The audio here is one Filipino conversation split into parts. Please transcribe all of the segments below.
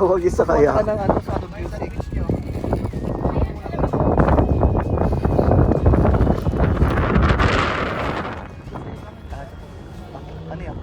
Ikaw mag-isa kaya. Punta ka ng ano, Sound of Music. Ano yan?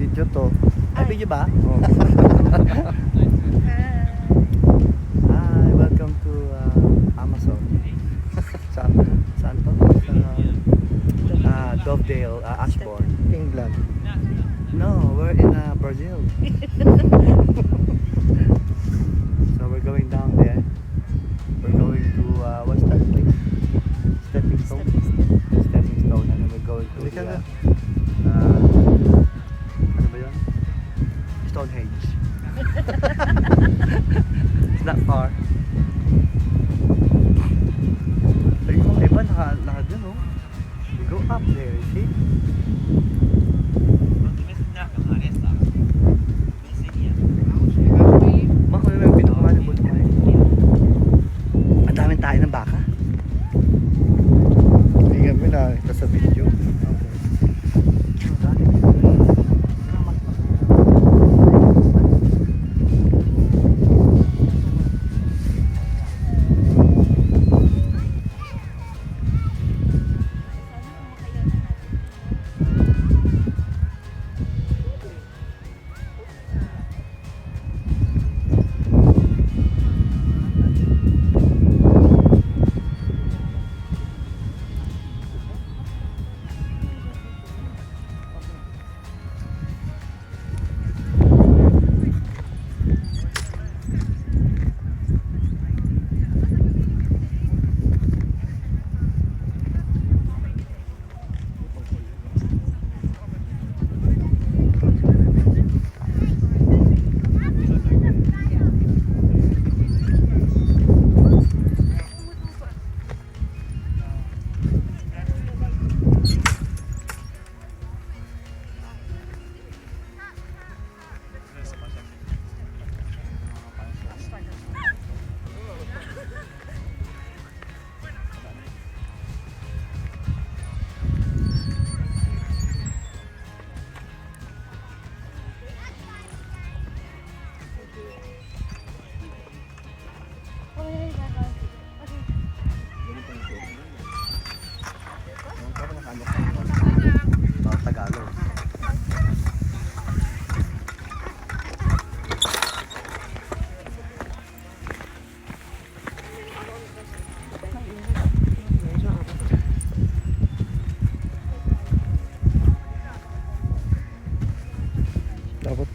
Video to. Ay, video ba? Oh. Hi, welcome to Amazon. Saan to? Sa Dovedale, Ashbourne, England. No, we're in Brazil. So we're going down there. We're going to what's that place? Stepping Stone. Stepping Stone, and then we're going to the ano ba yun? Stonehenge. It's not far. Ayun mga iba naka dun, oh. We go up there, see? Makuha na yung pinukuha ng buto kayo. Ang daming tayo ng baka. Tingnan mo na, ito sa video.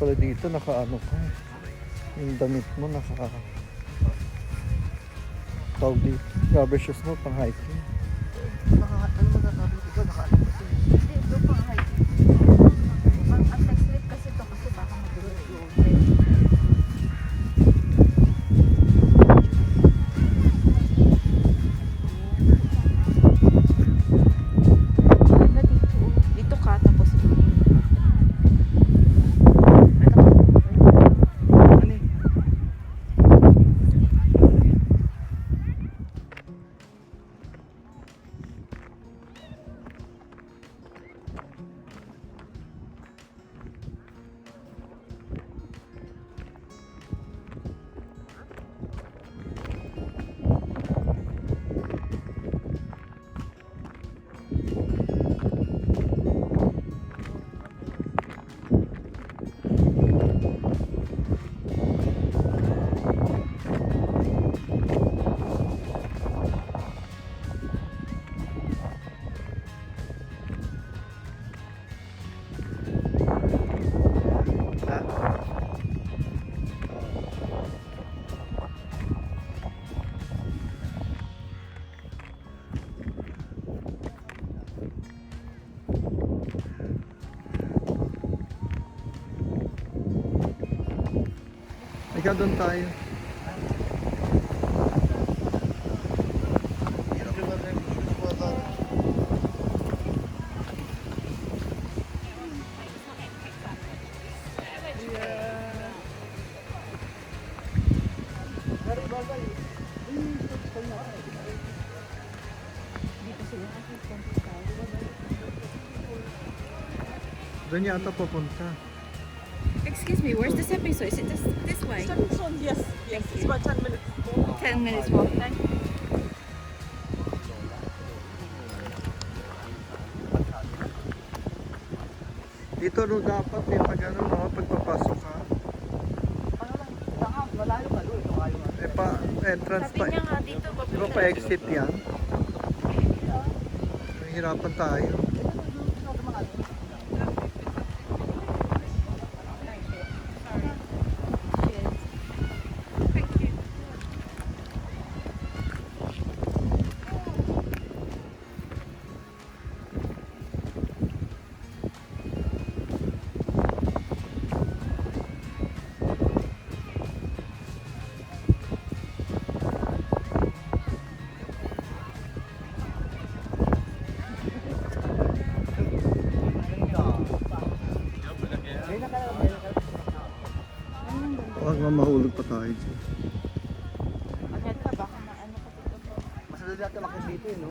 pala dito, naka-ano ka. Yung damit mo, tawag dito. Rubber shoes mo, pang hiking. Ano magkakabit ito? Naka-ano kasi. Hindi, ito pang hiking. Ang next trip kasi ito kasi baka madulas yung trip. Ganda dito. Dito ka tapos Ano eh? Ikaw doon tayo. Doon yata pupunta. Excuse me, where's the stepping stone? Is it this way? Stepping stone, yes. Yes, it's about 10 minutes. 10 minutes walk. Dito ro dapat eh, pag ano, no, pagpapasok ka. Malayo ka doon. Malayo ka. Eh pa, entrance Sabi pa. niya nga dito, Di ba pa exit yan? Mahirapan tayo. Huwag mahulog pa tayo dyan. Agad ka, baka maano ka dito. Mas madali natin makit dito eh, no?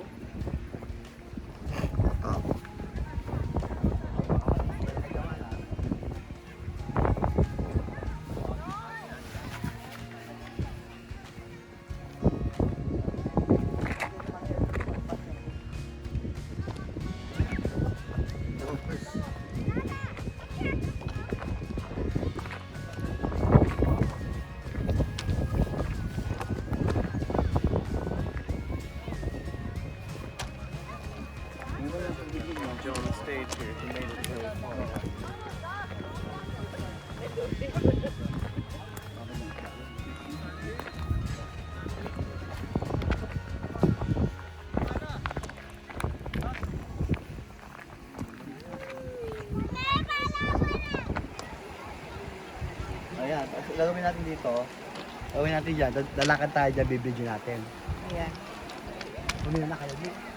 Ah, John stayed here. He made it really far. Ayan, gagawin natin dito. Gagawin natin dyan. Lalakad tayo dyan, bibidyo natin. Ayan. Bumila na kayo dito.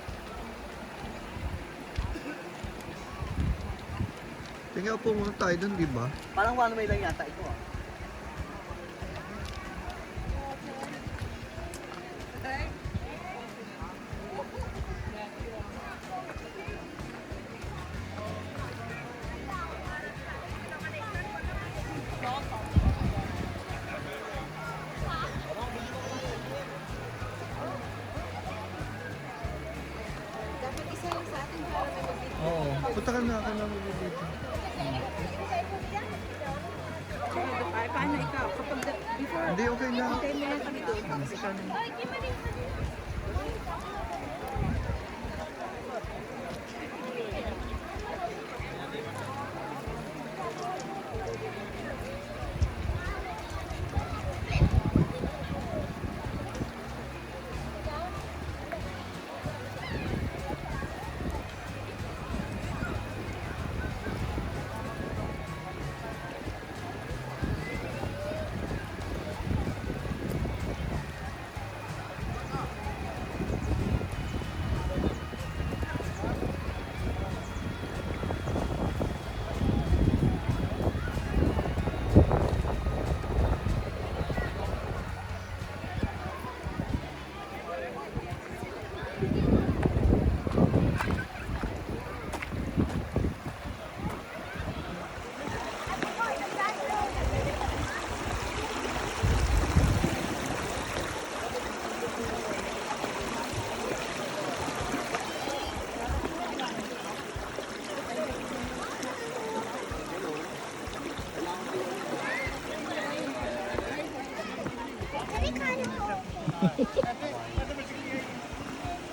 tingnan po muna tayo doon, di ba? Parang one way lang yata ito ah. Dapat isa lang sa atin para may mag-video. Oo. Punta ka na ako na dito. Paano ikaw? Kapag before, Hindi, okay na. okay na yan kami doon. Tapos ikaw na.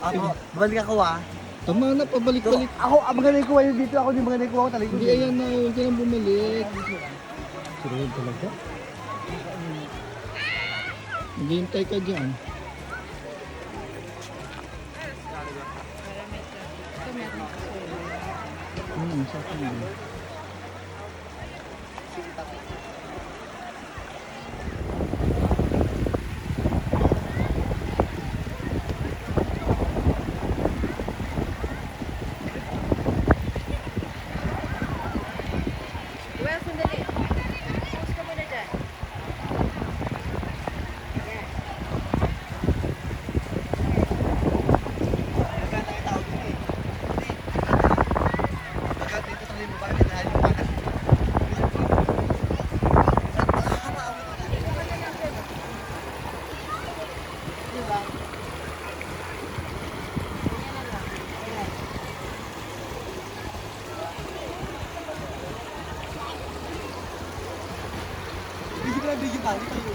Ako, balik ako ah. Tama na, pabalik-balik. Ako, magaling kuha yun dito. Ako din magaling kuha ko talaga. Hindi, ayan na, huwag ka nang bumalik. Sirod talaga. Maghihintay ka dyan. Sa akin din. Well, sandali. Pause ka muna dyan. Yan. Diba? Ganyan na lang. Ayan. Hindi ko na video pa. Hindi ko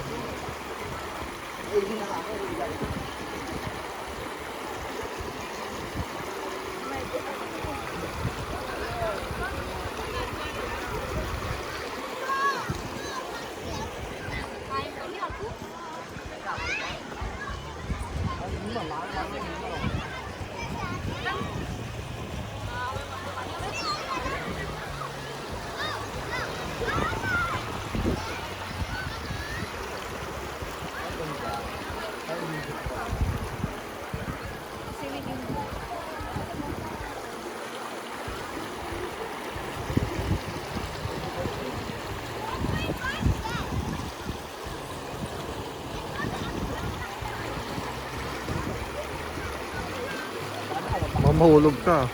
Mamahulog ka.